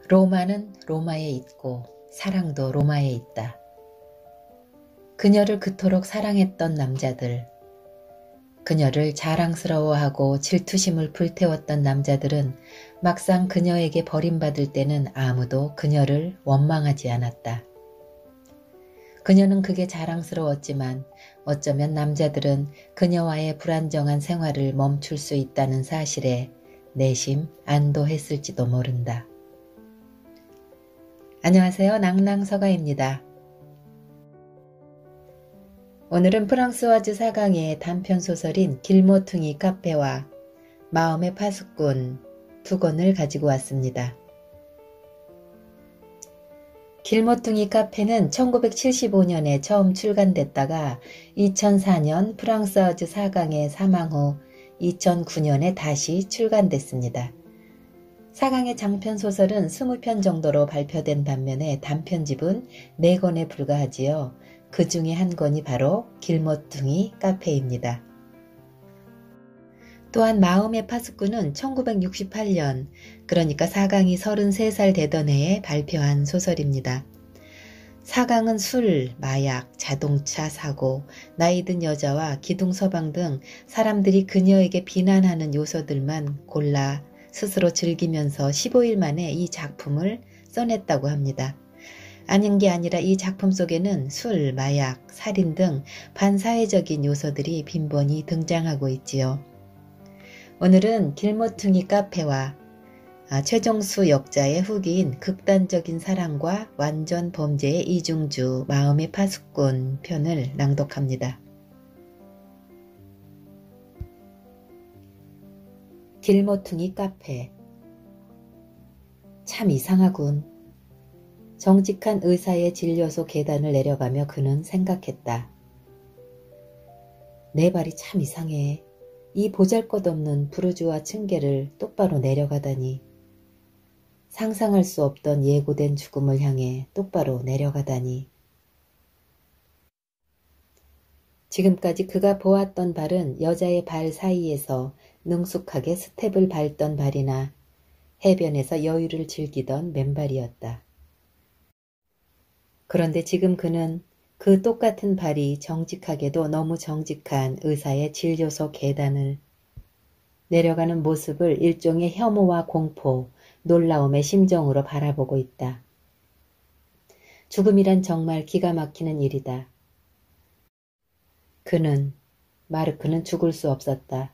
로마는 로마에 있고 사랑도 로마에 있다. 그녀를 그토록 사랑했던 남자들, 그녀를 자랑스러워하고 질투심을 불태웠던 남자들은 막상 그녀에게 버림받을 때는 아무도 그녀를 원망하지 않았다. 그녀는 그게 자랑스러웠지만 어쩌면 남자들은 그녀와의 불안정한 생활을 멈출 수 있다는 사실에 내심 안도했을지도 모른다. 안녕하세요. 낭낭서가입니다. 오늘은 프랑스와즈 사강의 단편소설인 길모퉁이 카페와 마음의 파수꾼 두 권을 가지고 왔습니다. 길모퉁이 카페는 1975년에 처음 출간됐다가 2004년 프랑스와즈 사강의 사망 후 2009년에 다시 출간됐습니다. 사강의 장편소설은 20편 정도로 발표된 반면에 단편집은 4권에 불과하지요. 그 중에 한 권이 바로 길모퉁이 카페입니다. 또한 마음의 파수꾼은 1968년, 그러니까 사강이 33살 되던 해에 발표한 소설입니다. 사강은 술, 마약, 자동차 사고, 나이든 여자와 기둥서방 등 사람들이 그녀에게 비난하는 요소들만 골라 스스로 즐기면서 15일 만에 이 작품을 써냈다고 합니다. 아닌 게 아니라 이 작품 속에는 술, 마약, 살인 등 반사회적인 요소들이 빈번히 등장하고 있지요. 오늘은 길모퉁이 카페와 최정수 역자의 후기인 극단적인 사랑과 완전 범죄의 이중주 마음의 파수꾼 편을 낭독합니다. 길모퉁이 카페. 참 이상하군. 정직한 의사의 진료소 계단을 내려가며 그는 생각했다. 내 발이 참 이상해. 이 보잘것없는 부르주아 층계를 똑바로 내려가다니. 상상할 수 없던 예고된 죽음을 향해 똑바로 내려가다니. 지금까지 그가 보았던 발은 여자의 발 사이에서 능숙하게 스텝을 밟던 발이나 해변에서 여유를 즐기던 맨발이었다. 그런데 지금 그는 그 똑같은 발이 정직하게도 너무 정직한 의사의 진료소 계단을 내려가는 모습을 일종의 혐오와 공포, 놀라움의 심정으로 바라보고 있다. 죽음이란 정말 기가 막히는 일이다. 마르크는 죽을 수 없었다.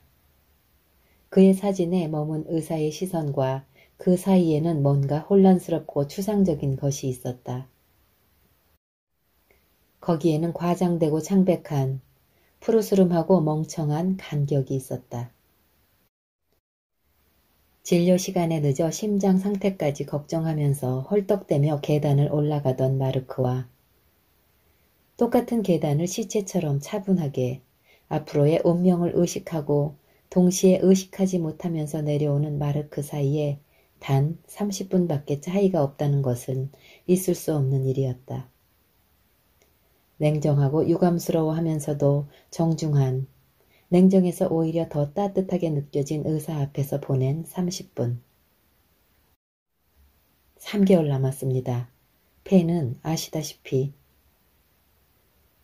그의 사진에 머문 의사의 시선과 그 사이에는 뭔가 혼란스럽고 추상적인 것이 있었다. 거기에는 과장되고 창백한, 푸르스름하고 멍청한 간격이 있었다. 진료 시간에 늦어 심장 상태까지 걱정하면서 헐떡대며 계단을 올라가던 마르크와 똑같은 계단을 시체처럼 차분하게 앞으로의 운명을 의식하고 동시에 의식하지 못하면서 내려오는 마르크 사이에 단 30분밖에 차이가 없다는 것은 있을 수 없는 일이었다. 냉정하고 유감스러워하면서도 정중한, 냉정해서 오히려 더 따뜻하게 느껴진 의사 앞에서 보낸 30분. 3개월 남았습니다. 팬은 아시다시피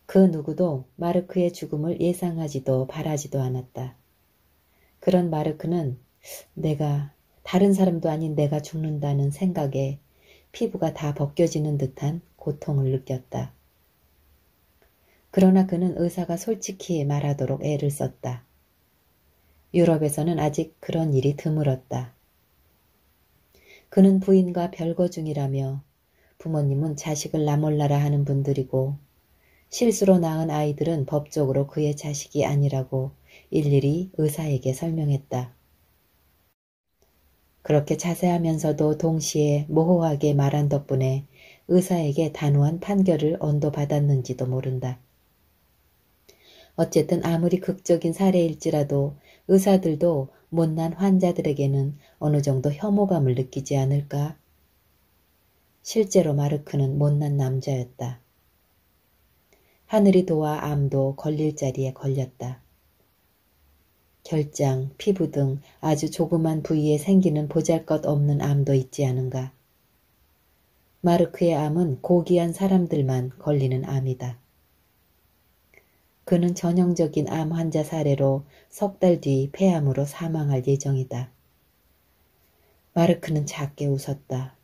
그 누구도 마르크의 죽음을 예상하지도 바라지도 않았다. 그런 마르크는 다른 사람도 아닌 내가 죽는다는 생각에 피부가 다 벗겨지는 듯한 고통을 느꼈다. 그러나 그는 의사가 솔직히 말하도록 애를 썼다. 유럽에서는 아직 그런 일이 드물었다. 그는 부인과 별거 중이라며 부모님은 자식을 나 몰라라 하는 분들이고 실수로 낳은 아이들은 법적으로 그의 자식이 아니라고 일일이 의사에게 설명했다. 그렇게 자세하면서도 동시에 모호하게 말한 덕분에 의사에게 단호한 판결을 언도받았는지도 모른다. 어쨌든 아무리 극적인 사례일지라도 의사들도 못난 환자들에게는 어느 정도 혐오감을 느끼지 않을까? 실제로 마르크는 못난 남자였다. 하늘이 도와 암도 걸릴 자리에 걸렸다. 결장, 피부 등 아주 조그만 부위에 생기는 보잘것없는 암도 있지 않은가. 마르크의 암은 고귀한 사람들만 걸리는 암이다. 그는 전형적인 암 환자 사례로 석 달 뒤 폐암으로 사망할 예정이다. 마르크는 작게 웃었다.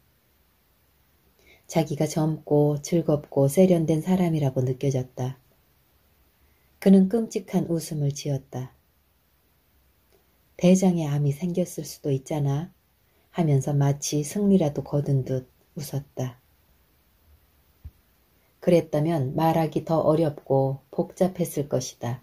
자기가 젊고 즐겁고 세련된 사람이라고 느껴졌다. 그는 끔찍한 웃음을 지었다. 대장에 암이 생겼을 수도 있잖아 하면서 마치 승리라도 거둔 듯 웃었다. 그랬다면 말하기 더 어렵고 복잡했을 것이다.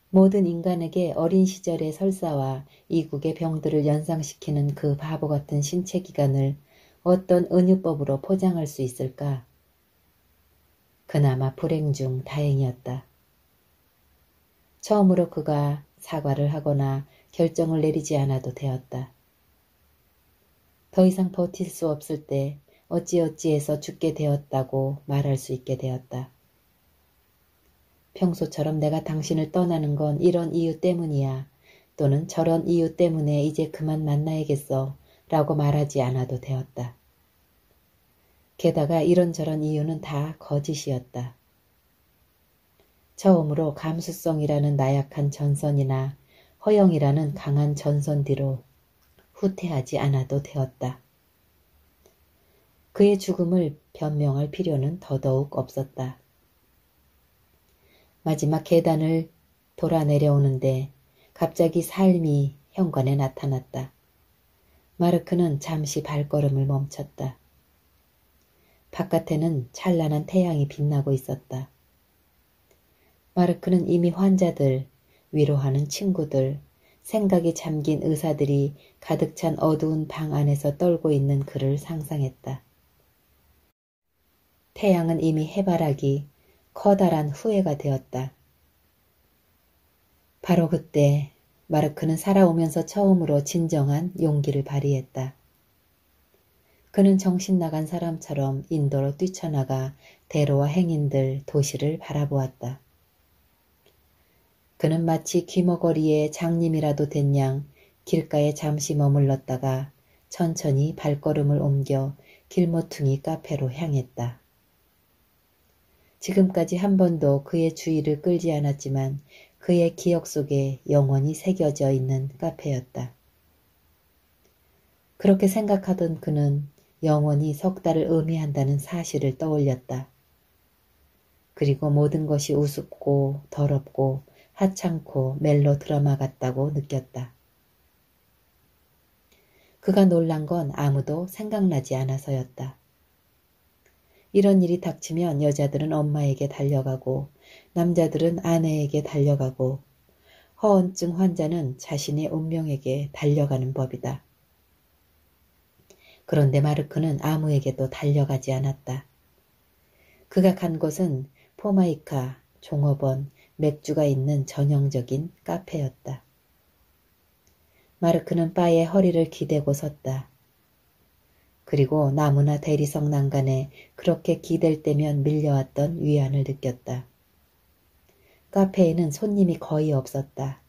모든 인간에게 어린 시절의 설사와 이국의 병들을 연상시키는 그 바보 같은 신체 기관을 어떤 은유법으로 포장할 수 있을까? 그나마 불행 중 다행이었다. 처음으로 그가 사과를 하거나 결정을 내리지 않아도 되었다. 더 이상 버틸 수 없을 때 어찌어찌해서 죽게 되었다고 말할 수 있게 되었다. 평소처럼 내가 당신을 떠나는 건 이런 이유 때문이야 또는 저런 이유 때문에 이제 그만 만나야겠어 라고 말하지 않아도 되었다. 게다가 이런저런 이유는 다 거짓이었다. 처음으로 감수성이라는 나약한 전선이나 허영이라는 강한 전선 뒤로 후퇴하지 않아도 되었다. 그의 죽음을 변명할 필요는 더더욱 없었다. 마지막 계단을 돌아 내려오는데 갑자기 삶이 현관에 나타났다. 마르크는 잠시 발걸음을 멈췄다. 바깥에는 찬란한 태양이 빛나고 있었다. 마르크는 이미 환자들, 위로하는 친구들, 생각이 잠긴 의사들이 가득 찬 어두운 방 안에서 떨고 있는 그를 상상했다. 태양은 이미 해바라기, 커다란 후회가 되었다. 바로 그때 마르크는 살아오면서 처음으로 진정한 용기를 발휘했다. 그는 정신 나간 사람처럼 인도로 뛰쳐나가 대로와 행인들, 도시를 바라보았다. 그는 마치 귀머거리의 장님이라도 된 양 길가에 잠시 머물렀다가 천천히 발걸음을 옮겨 길모퉁이 카페로 향했다. 지금까지 한 번도 그의 주의를 끌지 않았지만 그의 기억 속에 영원히 새겨져 있는 카페였다. 그렇게 생각하던 그는 영원히 석 달을 의미한다는 사실을 떠올렸다. 그리고 모든 것이 우습고 더럽고 하찮고 멜로드라마 같다고 느꼈다. 그가 놀란 건 아무도 생각나지 않아서였다. 이런 일이 닥치면 여자들은 엄마에게 달려가고 남자들은 아내에게 달려가고 허언증 환자는 자신의 운명에게 달려가는 법이다. 그런데 마르크는 아무에게도 달려가지 않았다. 그가 간 곳은 포마이카, 종업원, 맥주가 있는 전형적인 카페였다. 마르크는 바에 허리를 기대고 섰다. 그리고 나무나 대리석 난간에 그렇게 기댈 때면 밀려왔던 위안을 느꼈다. 카페에는 손님이 거의 없었다.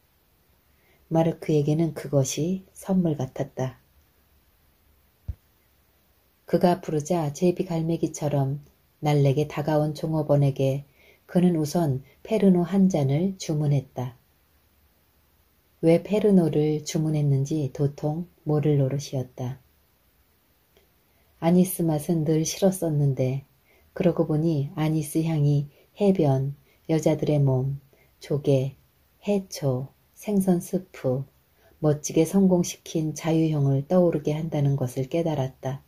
마르크에게는 그것이 선물 같았다. 그가 부르자 제비갈매기처럼 날래게 다가온 종업원에게 그는 우선 페르노 한 잔을 주문했다. 왜 페르노를 주문했는지 도통 모를 노릇이었다. 아니스 맛은 늘 싫었었는데 그러고 보니 아니스 향이 해변, 여자들의 몸, 조개, 해초, 생선 스프, 멋지게 성공시킨 자유형을 떠오르게 한다는 것을 깨달았다.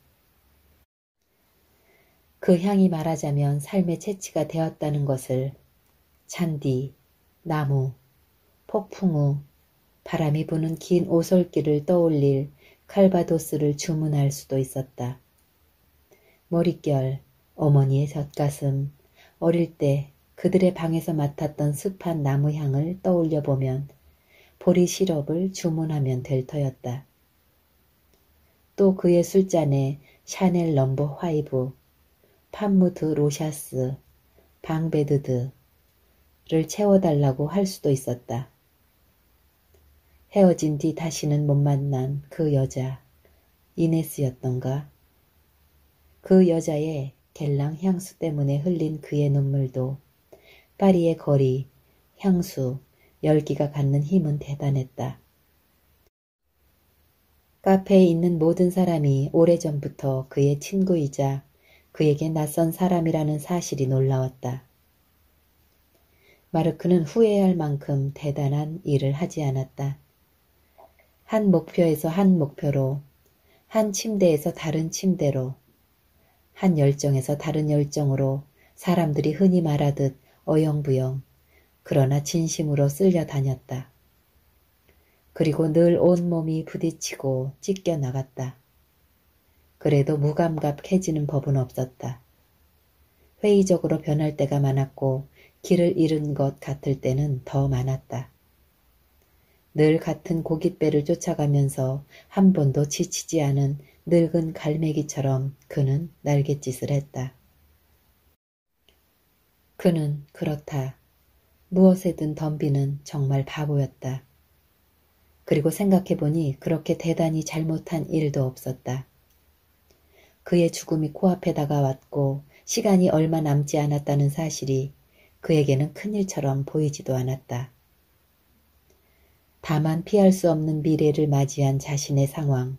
그 향이 말하자면 삶의 채취가 되었다는 것을 잔디, 나무, 폭풍우, 바람이 부는 긴 오솔길을 떠올릴 칼바도스를 주문할 수도 있었다. 머릿결, 어머니의 젖가슴, 어릴 때 그들의 방에서 맡았던 습한 나무향을 떠올려보면 보리 시럽을 주문하면 될 터였다. 또 그의 술잔에 샤넬 넘버 5, 판무드 로샤스, 방베드드를 채워달라고 할 수도 있었다. 헤어진 뒤 다시는 못 만난 그 여자, 이네스였던가? 그 여자의 겔랑 향수 때문에 흘린 그의 눈물도 파리의 거리, 향수, 열기가 갖는 힘은 대단했다. 카페에 있는 모든 사람이 오래전부터 그의 친구이자 그에게 낯선 사람이라는 사실이 놀라웠다. 마르크는 후회할 만큼 대단한 일을 하지 않았다. 한 목표에서 한 목표로, 한 침대에서 다른 침대로, 한 열정에서 다른 열정으로 사람들이 흔히 말하듯 어영부영, 그러나 진심으로 쓸려 다녔다. 그리고 늘 온몸이 부딪히고 찢겨 나갔다. 그래도 무감각해지는 법은 없었다. 회의적으로 변할 때가 많았고 길을 잃은 것 같을 때는 더 많았다. 늘 같은 고깃배를 쫓아가면서 한 번도 지치지 않은 늙은 갈매기처럼 그는 날갯짓을 했다. 그는 그렇다. 무엇에든 덤비는 정말 바보였다. 그리고 생각해보니 그렇게 대단히 잘못한 일도 없었다. 그의 죽음이 코앞에 다가왔고 시간이 얼마 남지 않았다는 사실이 그에게는 큰일처럼 보이지도 않았다. 다만 피할 수 없는 미래를 맞이한 자신의 상황,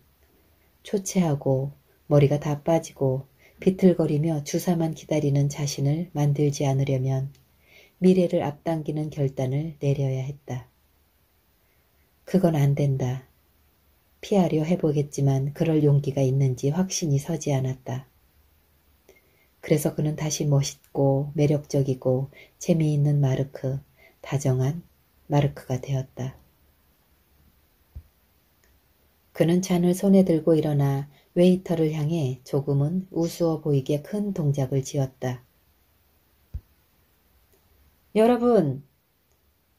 초췌하고 머리가 다 빠지고 비틀거리며 주사만 기다리는 자신을 만들지 않으려면 미래를 앞당기는 결단을 내려야 했다. 그건 안 된다. 피하려 해보겠지만 그럴 용기가 있는지 확신이 서지 않았다. 그래서 그는 다시 멋있고 매력적이고 재미있는 마르크, 다정한 마르크가 되었다. 그는 잔을 손에 들고 일어나 웨이터를 향해 조금은 우스워 보이게 큰 동작을 지었다. 여러분!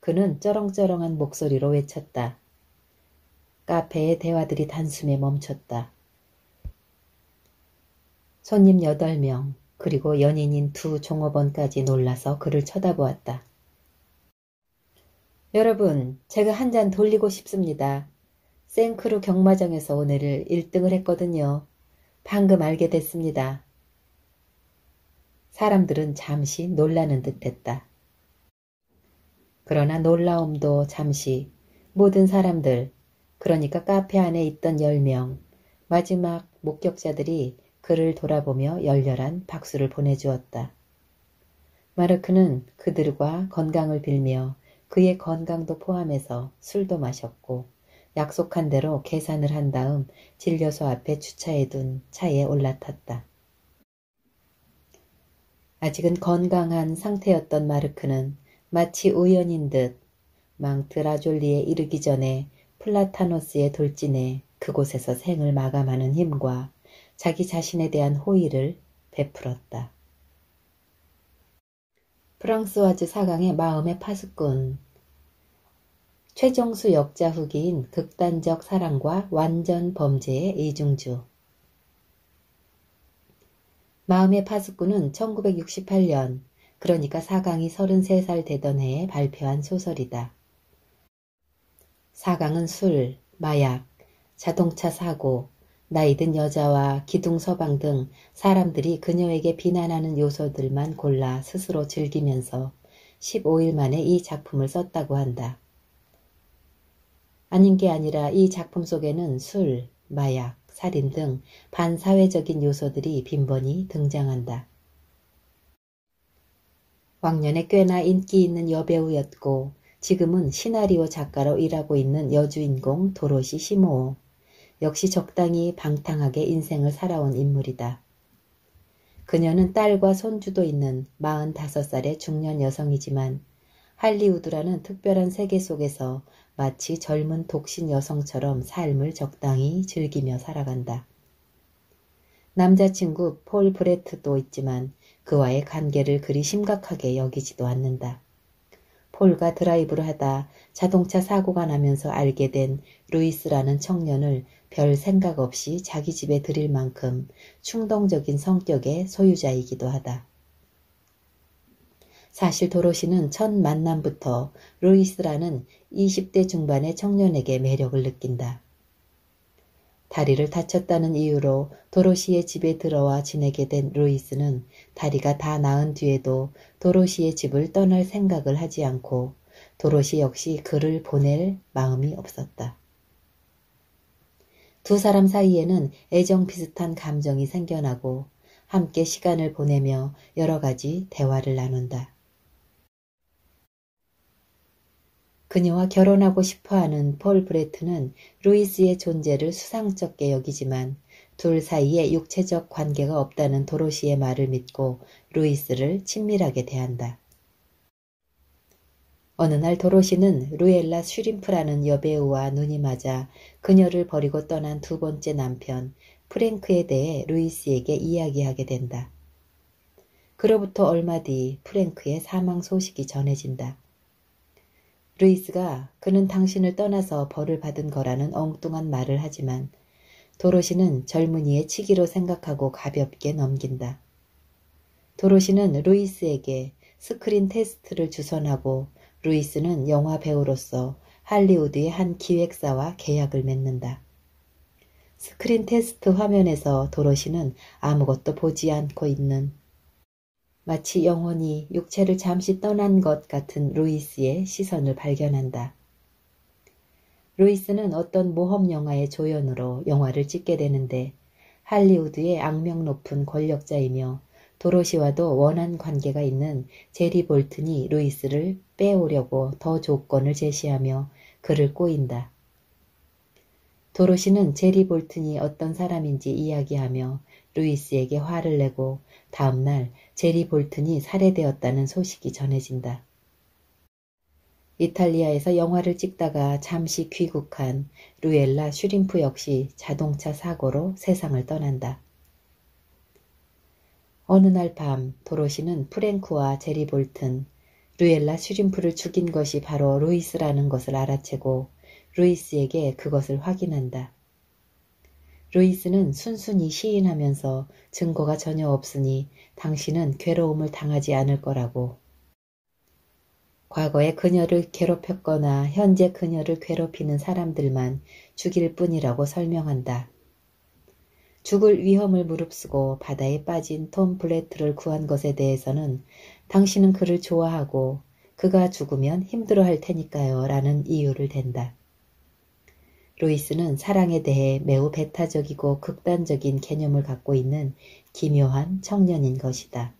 그는 쩌렁쩌렁한 목소리로 외쳤다. 카페의 대화들이 단숨에 멈췄다. 손님 8명, 그리고 연인인 2 종업원까지 놀라서 그를 쳐다보았다. 여러분, 제가 한 잔 돌리고 싶습니다. 생크루 경마장에서 오늘을 1등을 했거든요. 방금 알게 됐습니다. 사람들은 잠시 놀라는 듯했다. 그러나 놀라움도 잠시 모든 사람들, 그러니까 카페 안에 있던 10명, 마지막 목격자들이 그를 돌아보며 열렬한 박수를 보내주었다. 마르크는 그들과 건강을 빌며 그의 건강도 포함해서 술도 마셨고 약속한 대로 계산을 한 다음 진료소 앞에 주차해둔 차에 올라탔다. 아직은 건강한 상태였던 마르크는 마치 우연인 듯 망트라졸리에 이르기 전에 플라타노스의 돌진에 그곳에서 생을 마감하는 힘과 자기 자신에 대한 호의를 베풀었다. 프랑스와즈 사강의 마음의 파수꾼. 최정수 역자 후기인 극단적 사랑과 완전 범죄의 이중주. 마음의 파수꾼은 1968년, 그러니까 사강이 33살 되던 해에 발표한 소설이다. 사강은 술, 마약, 자동차 사고, 나이든 여자와 기둥 서방 등 사람들이 그녀에게 비난하는 요소들만 골라 스스로 즐기면서 15일 만에 이 작품을 썼다고 한다. 아닌 게 아니라 이 작품 속에는 술, 마약, 살인 등 반사회적인 요소들이 빈번히 등장한다. 왕년에 꽤나 인기 있는 여배우였고 지금은 시나리오 작가로 일하고 있는 여주인공 도로시 시모오. 역시 적당히 방탕하게 인생을 살아온 인물이다. 그녀는 딸과 손주도 있는 45살의 중년 여성이지만 할리우드라는 특별한 세계 속에서 마치 젊은 독신 여성처럼 삶을 적당히 즐기며 살아간다. 남자친구 폴 브레트도 있지만 그와의 관계를 그리 심각하게 여기지도 않는다. 폴과 드라이브를 하다 자동차 사고가 나면서 알게 된 루이스라는 청년을 별 생각 없이 자기 집에 들일 만큼 충동적인 성격의 소유자이기도 하다. 사실 도로시는 첫 만남부터 루이스라는 20대 중반의 청년에게 매력을 느낀다. 다리를 다쳤다는 이유로 도로시의 집에 들어와 지내게 된 루이스는 다리가 다 나은 뒤에도 도로시의 집을 떠날 생각을 하지 않고 도로시 역시 그를 보낼 마음이 없었다. 두 사람 사이에는 애정 비슷한 감정이 생겨나고 함께 시간을 보내며 여러 가지 대화를 나눈다. 그녀와 결혼하고 싶어하는 폴 브레트는 루이스의 존재를 수상쩍게 여기지만 둘 사이에 육체적 관계가 없다는 도로시의 말을 믿고 루이스를 친밀하게 대한다. 어느 날 도로시는 루엘라 슈림프라는 여배우와 눈이 맞아 그녀를 버리고 떠난 두 번째 남편 프랭크에 대해 루이스에게 이야기하게 된다. 그로부터 얼마 뒤 프랭크의 사망 소식이 전해진다. 루이스가 그는 당신을 떠나서 벌을 받은 거라는 엉뚱한 말을 하지만 도로시는 젊은이의 치기로 생각하고 가볍게 넘긴다. 도로시는 루이스에게 스크린 테스트를 주선하고 루이스는 영화 배우로서 할리우드의 한 기획사와 계약을 맺는다. 스크린 테스트 화면에서 도로시는 아무것도 보지 않고 있는 마치 영혼이 육체를 잠시 떠난 것 같은 루이스의 시선을 발견한다. 루이스는 어떤 모험 영화의 조연으로 영화를 찍게 되는데 할리우드의 악명 높은 권력자이며 도로시와도 원한 관계가 있는 제리 볼튼이 루이스를 빼오려고 더 조건을 제시하며 그를 꼬인다. 도로시는 제리 볼튼이 어떤 사람인지 이야기하며 루이스에게 화를 내고 다음날 제리 볼튼이 살해되었다는 소식이 전해진다. 이탈리아에서 영화를 찍다가 잠시 귀국한 루엘라 슈림프 역시 자동차 사고로 세상을 떠난다. 어느 날 밤 도로시는 프랭크와 제리 볼튼, 루엘라 슈림프를 죽인 것이 바로 루이스라는 것을 알아채고 루이스에게 그것을 확인한다. 루이스는 순순히 시인하면서 증거가 전혀 없으니 당신은 괴로움을 당하지 않을 거라고. 과거에 그녀를 괴롭혔거나 현재 그녀를 괴롭히는 사람들만 죽일 뿐이라고 설명한다. 죽을 위험을 무릅쓰고 바다에 빠진 톰 블레트를 구한 것에 대해서는 당신은 그를 좋아하고 그가 죽으면 힘들어할 테니까요 라는 이유를 댄다. 루이스는 사랑에 대해 매우 배타적이고 극단적인 개념을 갖고 있는 기묘한 청년인 것이다.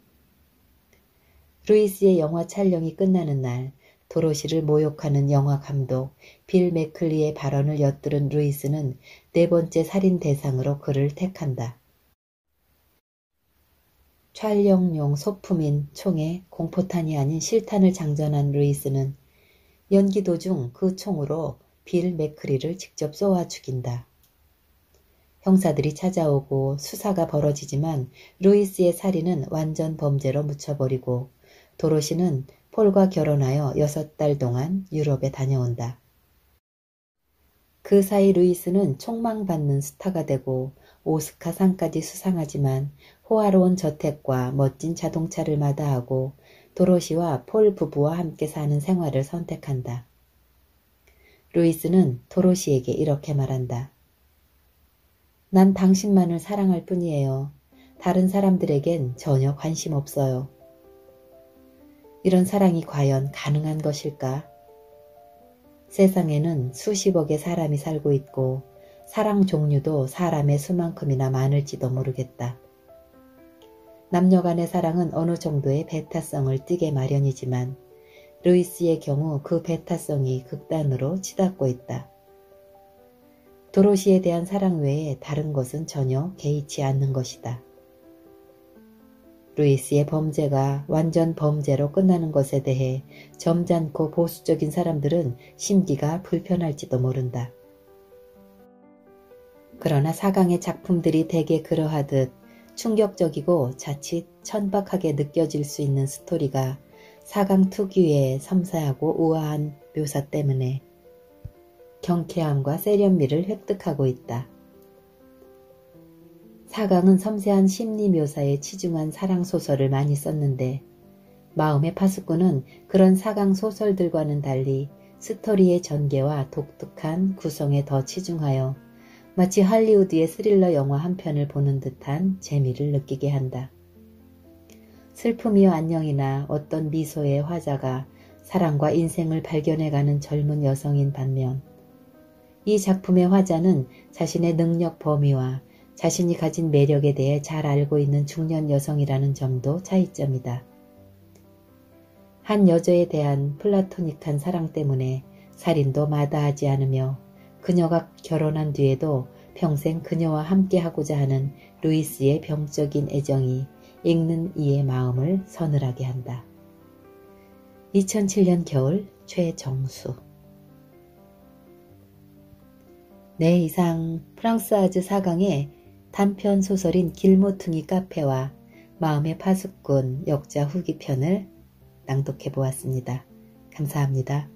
루이스의 영화 촬영이 끝나는 날 도로시를 모욕하는 영화 감독 빌 맥클리의 발언을 엿들은 루이스는 네 번째 살인 대상으로 그를 택한다. 촬영용 소품인 총에 공포탄이 아닌 실탄을 장전한 루이스는 연기 도중 그 총으로 빌 맥클리를 직접 쏘아 죽인다. 형사들이 찾아오고 수사가 벌어지지만 루이스의 살인은 완전 범죄로 묻혀버리고 도로시는 폴과 결혼하여 6달 동안 유럽에 다녀온다. 그 사이 루이스는 촉망받는 스타가 되고 오스카상까지 수상하지만 호화로운 저택과 멋진 자동차를 마다하고 도로시와 폴 부부와 함께 사는 생활을 선택한다. 루이스는 도로시에게 이렇게 말한다. 난 당신만을 사랑할 뿐이에요. 다른 사람들에겐 전혀 관심 없어요. 이런 사랑이 과연 가능한 것일까? 세상에는 수십억의 사람이 살고 있고 사랑 종류도 사람의 수만큼이나 많을지도 모르겠다. 남녀 간의 사랑은 어느 정도의 배타성을 띠게 마련이지만 루이스의 경우 그 배타성이 극단으로 치닫고 있다. 도로시에 대한 사랑 외에 다른 것은 전혀 개의치 않는 것이다. 루이스의 범죄가 완전 범죄로 끝나는 것에 대해 점잖고 보수적인 사람들은 심기가 불편할지도 모른다. 그러나 사강의 작품들이 대개 그러하듯 충격적이고 자칫 천박하게 느껴질 수 있는 스토리가 사강 특유의 섬세하고 우아한 묘사 때문에 경쾌함과 세련미를 획득하고 있다. 사강은 섬세한 심리 묘사에 치중한 사랑소설을 많이 썼는데 마음의 파수꾼은 그런 사강 소설들과는 달리 스토리의 전개와 독특한 구성에 더 치중하여 마치 할리우드의 스릴러 영화 한 편을 보는 듯한 재미를 느끼게 한다. 슬픔이여 안녕이나 어떤 미소의 화자가 사랑과 인생을 발견해가는 젊은 여성인 반면 이 작품의 화자는 자신의 능력 범위와 자신이 가진 매력에 대해 잘 알고 있는 중년 여성이라는 점도 차이점이다. 한 여자에 대한 플라토닉한 사랑 때문에 살인도 마다하지 않으며 그녀가 결혼한 뒤에도 평생 그녀와 함께하고자 하는 루이스의 병적인 애정이 읽는 이의 마음을 서늘하게 한다. 2007년 겨울 최정수. 네, 이상 프랑스아즈 4강의 단편 소설인 길모퉁이 카페와 마음의 파수꾼 역자 후기편을 낭독해 보았습니다. 감사합니다.